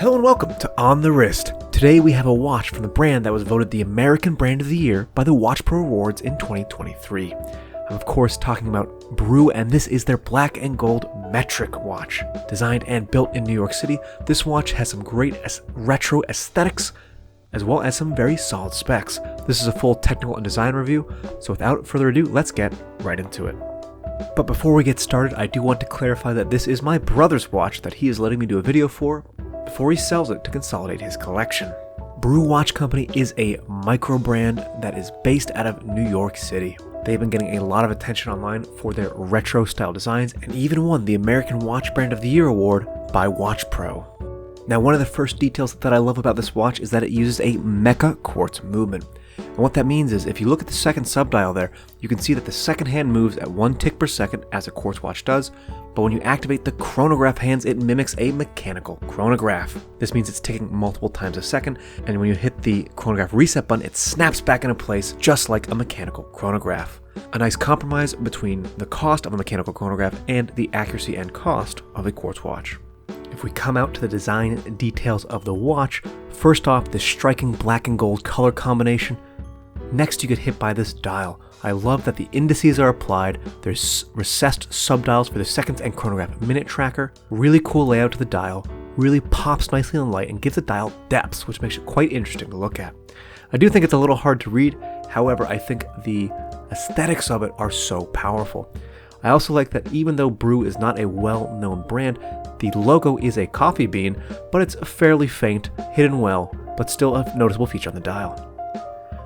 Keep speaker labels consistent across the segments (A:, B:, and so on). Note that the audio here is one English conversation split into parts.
A: Hello and welcome to On the Wrist. Today we have a watch from the brand that was voted the American Brand of the Year by the WatchPro Awards in 2023. I'm of course talking about Brew, and this is their black and gold Metric watch. Designed and built in New York City, this watch has some great retro aesthetics as well as some very solid specs. This is a full technical and design review, so without further ado, let's get right into it. But before we get started, I do want to clarify that this is my brother's watch that he is letting me do a video for before he sells it to consolidate his collection. Brew Watch Company is a microbrand that is based out of New York City. They've been getting a lot of attention online for their retro style designs and even won the American Watch Brand of the Year award by WatchPro. Now, one of the first details that I love about this watch is that it uses a Mecha quartz movement. And what that means is if you look at the second subdial there, you can see that the second hand moves at 1 tick per second as a quartz watch does, but when you activate the chronograph hands, it mimics a mechanical chronograph. This means it's ticking multiple times a second, and when you hit the chronograph reset button, it snaps back into place just like a mechanical chronograph. A nice compromise between the cost of a mechanical chronograph and the accuracy and cost of a quartz watch. If we come out to the design details of the watch, first off, the striking black and gold color combination. Next, you get hit by this dial. I love that the indices are applied. There's recessed subdials for the seconds and chronograph minute tracker. Really cool layout to the dial. Really pops nicely in light and gives the dial depths, which makes it quite interesting to look at. I do think it's a little hard to read. However, I think the aesthetics of it are so powerful. I also like that even though Brew is not a well-known brand, the logo is a coffee bean, but it's fairly faint, hidden well, but still a noticeable feature on the dial.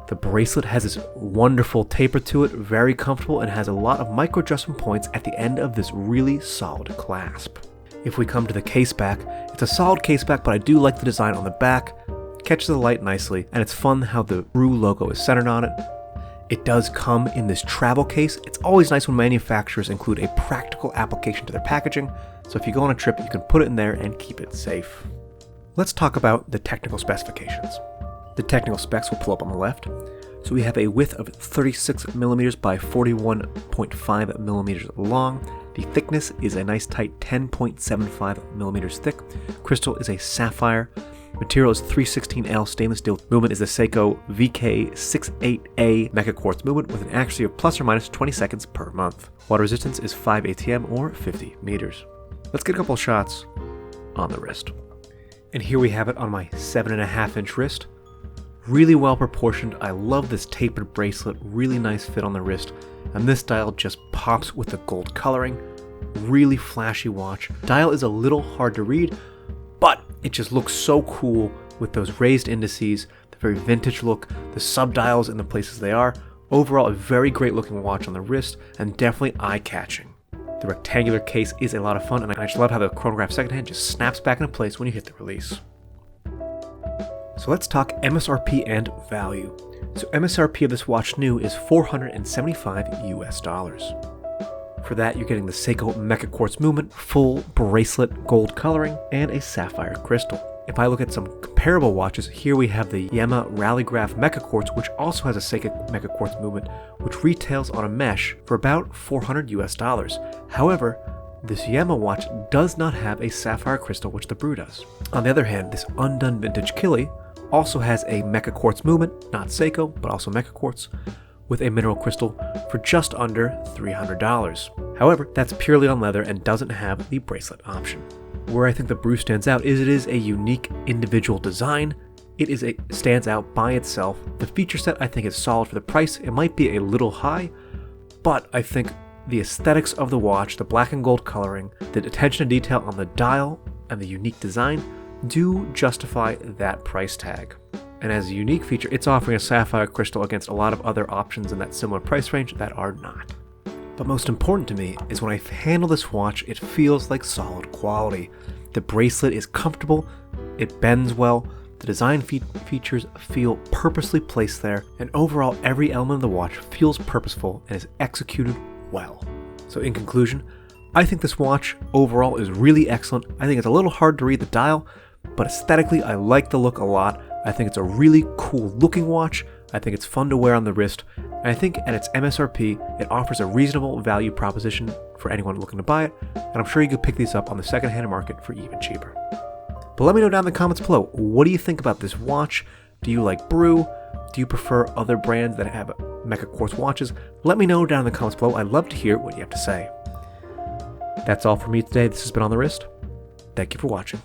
A: The bracelet has this wonderful taper to it, very comfortable, and has a lot of micro adjustment points at the end of this really solid clasp. If we come to the case back, it's a solid case back, but I do like the design on the back. Catches the light nicely, and it's fun how the Brew logo is centered on it. It does come in this travel case. It's always nice when manufacturers include a practical application to their packaging, so if you go on a trip, you can put it in there and keep it safe. Let's talk about the technical specifications. The technical specs will pull up on the left. So we have a width of 36 millimeters by 41.5 millimeters long. The thickness is a nice tight 10.75 millimeters thick. Crystal is a sapphire. Material is 316L stainless steel. Movement is the Seiko VK68A mechaquartz movement with an accuracy of plus or minus 20 seconds per month. Water resistance is 5 ATM or 50 meters. Let's get a couple of shots on the wrist. And here we have it on my 7.5 inch wrist. Really well proportioned. I love this tapered bracelet, really nice fit on the wrist, and this dial just pops with the gold coloring. Really flashy watch. Dial is a little hard to read, but it just looks so cool with those raised indices, the very vintage look, the subdials in the places they are. Overall, a very great looking watch on the wrist and definitely eye-catching. The rectangular case is a lot of fun, and I just love how the chronograph second hand just snaps back into place when you hit the release. So let's talk MSRP and value. So MSRP of this watch new is $475 US. For that, you're getting the Seiko Mecha Quartz movement, full bracelet gold coloring, and a sapphire crystal. If I look at some comparable watches, here we have the Yema Rallygraph Mecha Quartz, which also has a Seiko Mecha Quartz movement, which retails on a mesh for about $400 US. However, this Yema watch does not have a sapphire crystal, which the Brew does. On the other hand, this undone vintage Kili also has a Mecha Quartz movement, not Seiko, but also Mecha Quartz, with a mineral crystal for just under $300. However, that's purely on leather and doesn't have the bracelet option. Where I think the Brew stands out is it is a unique individual design. It stands out by itself. The feature set I think is solid for the price. It might be a little high, but I think the aesthetics of the watch, the black and gold coloring, the attention to detail on the dial, and the unique design do justify that price tag. And as a unique feature, it's offering a sapphire crystal against a lot of other options in that similar price range that are not. But most important to me is when I handle this watch, it feels like solid quality. The bracelet is comfortable, it bends well, the design features feel purposely placed there, and overall every element of the watch feels purposeful and is executed well. So in conclusion, I think this watch overall is really excellent. I think it's a little hard to read the dial, but aesthetically I like the look a lot. I think it's a really cool looking watch. I think it's fun to wear on the wrist. And I think at its MSRP, it offers a reasonable value proposition for anyone looking to buy it. And I'm sure you could pick these up on the secondhand market for even cheaper. But let me know down in the comments below, what do you think about this watch? Do you like Brew? Do you prefer other brands that have Mecha Quartz watches? Let me know down in the comments below. I'd love to hear what you have to say. That's all for me today. This has been On The Wrist. Thank you for watching.